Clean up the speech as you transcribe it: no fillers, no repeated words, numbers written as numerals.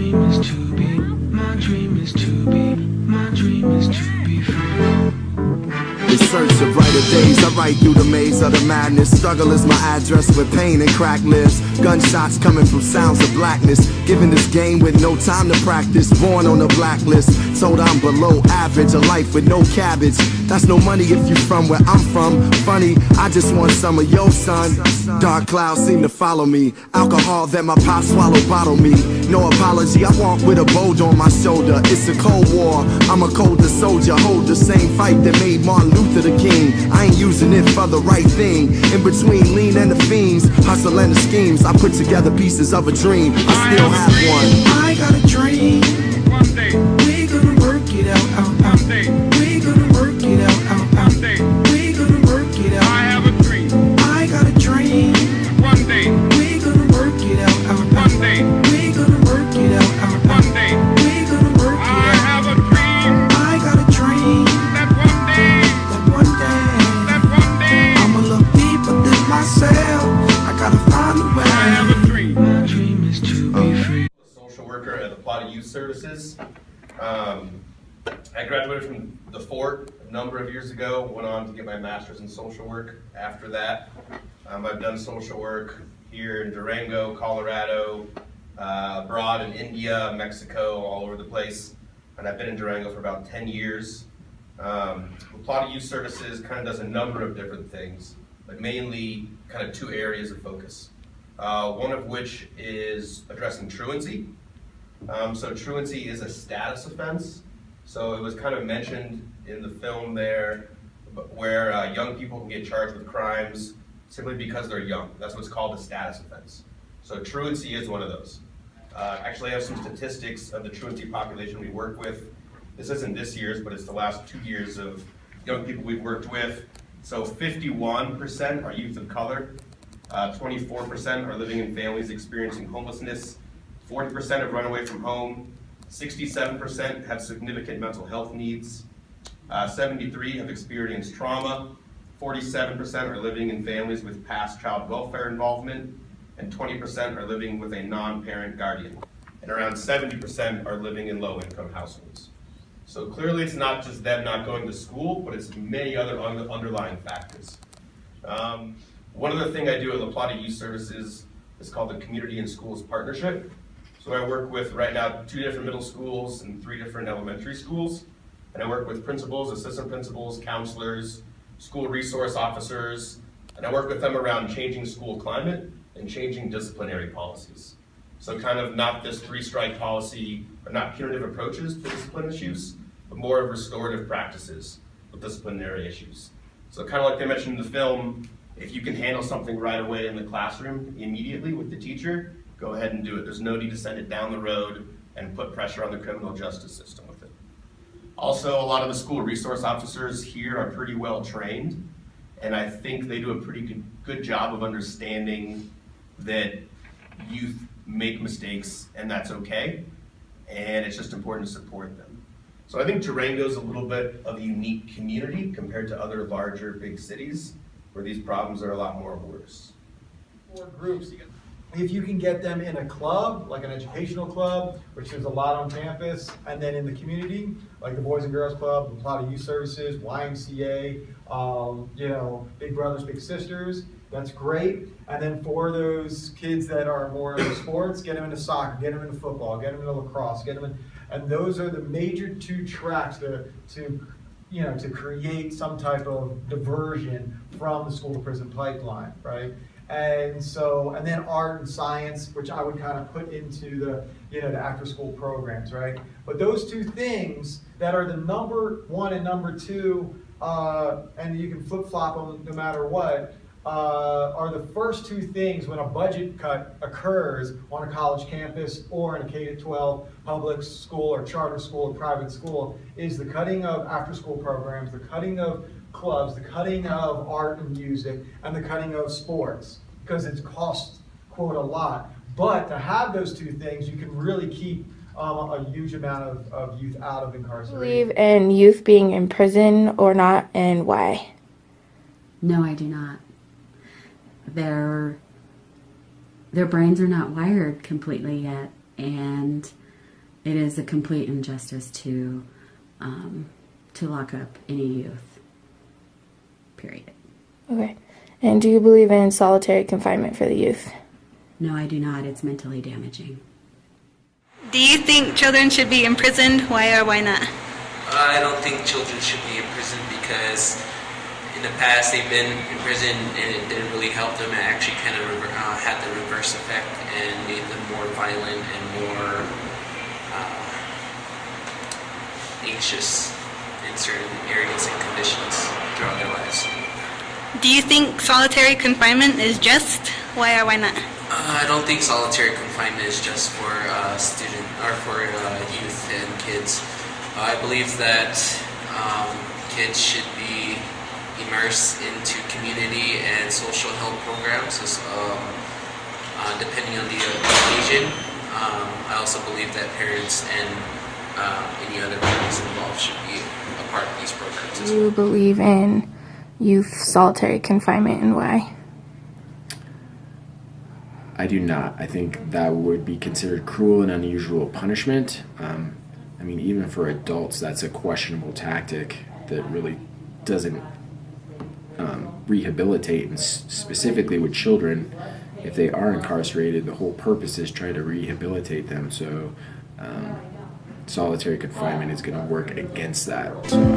dream is to be, my dream is to be, my dream is to be free. In search of brighter days, I ride through the maze of the madness. Struggle is my address where pain and crack lives. Gunshots coming from sounds of blackness. Given this game with no time to practice. Born on the blacklist, told I'm below average. A life with no cabbage. That's no money if you from where I'm from. Funny, I just want some of your son. Dark clouds seem to follow me. Alcohol that my pop swallowed bottle me. No apology, I walk with a boulder on my shoulder. It's a cold war, I'm a colder soldier. Hold the same fight that made Martin Luther the king. I ain't using it for the right thing. In between lean and the fiends, hustle and the schemes, I put together pieces of a dream. I still have one. I got a dream. One day. We gonna work it out, out, out. One day. We gonna work it out, out, out. One day. We gonna work it out. I have a dream. I got a dream. One day. We gonna work it out, out, out. One day. We gonna work it out, out, out. One day. We gonna work it I out. have a dream. I got a dream. That one day. That one day. That one day. I'ma look deeper than myself. I gotta find a way. I have a dream. My dream is to be free. Social worker at the Plata Youth Services. I graduated from the Fort a number of years ago, went on to get my master's in social work after that. I've done social work here in Durango, Colorado, abroad in India, Mexico, all over the place. And I've been in Durango for about 10 years. The Plata Youth Services kind of does a number of different things, but mainly kind of two areas of focus. One of which is addressing truancy. So truancy is a status offense. So it was kind of mentioned in the film there where young people can get charged with crimes simply because they're young. That's what's called a status offense. So truancy is one of those. Actually, I have some statistics of the truancy population we work with. This isn't this year's, but it's the last 2 years of young people we've worked with. So 51% are youth of color. 24% are living in families experiencing homelessness. 40% have run away from home. 67% have significant mental health needs. 73% have experienced trauma. 47% are living in families with past child welfare involvement. And 20% are living with a non-parent guardian. And around 70% are living in low-income households. So clearly it's not just them not going to school, but it's many other underlying factors. One other thing I do at La Plata Youth Services is called the Community and Schools Partnership. So I work with, right now, 2 different middle schools and 3 different elementary schools. And I work with principals, assistant principals, counselors, school resource officers, and I work with them around changing school climate and changing disciplinary policies. So kind of not this 3-strike policy, or not punitive approaches to discipline issues, but more of restorative practices with disciplinary issues. So kind of like they mentioned in the film, if you can handle something right away in the classroom immediately with the teacher, go ahead and do it. There's no need to send it down the road and put pressure on the criminal justice system with it. Also, a lot of the school resource officers here are pretty well trained, and I think they do a pretty good job of understanding that youth make mistakes and that's okay, and it's just important to support them. So I think Durango's a little bit of a unique community compared to other larger big cities where these problems are a lot more worse. 4 groups. If you can get them in a club, like an educational club, which there's a lot on campus, and then in the community, like the Boys and Girls Club, the Plata Youth Services, YMCA, Big Brothers, Big Sisters, that's great. And then for those kids that are more into sports, get them into soccer, get them into football, get them into lacrosse, get them in, and those are the major 2 tracks to create some type of diversion from the school to prison pipeline, right? And then art and science, which I would kind of put into the after school programs, right? But those 2 things that are the number 1 and number 2, and you can flip-flop them no matter what, are the first 2 things when a budget cut occurs on a college campus or in a K-12 public school or charter school or private school, is the cutting of after-school programs, the cutting of clubs, the cutting of art and music, and the cutting of sports, because it costs, quote, a lot. But to have those 2 things, you can really keep a huge amount of youth out of incarceration. Believe in youth being in prison or not, and why? No, I do not. Their brains are not wired completely yet, and It is a complete injustice to lock up any youth. Period. Okay. And do you believe in solitary confinement for the youth? No, I do not. It's mentally damaging. Do you think children should be imprisoned? Why or why not? I don't think children should be in prison because in the past they've been in prison and it didn't really help them. It actually kind of had the reverse effect and made them more violent and more anxious in certain areas and conditions throughout their lives. Do you think solitary confinement is just? Why or why not? I don't think solitary confinement is just for youth and kids. I believe that kids should be immersed into community and social help programs, depending on the occasion. I also believe that parents and any other parties involved should be a part of these programs as well. Do you believe in youth solitary confinement and why? I do not. I think that would be considered cruel and unusual punishment. I mean, even for adults, that's a questionable tactic that really doesn't rehabilitate, and specifically with children, if they are incarcerated, the whole purpose is try to rehabilitate them. So solitary confinement is going to work against that. So.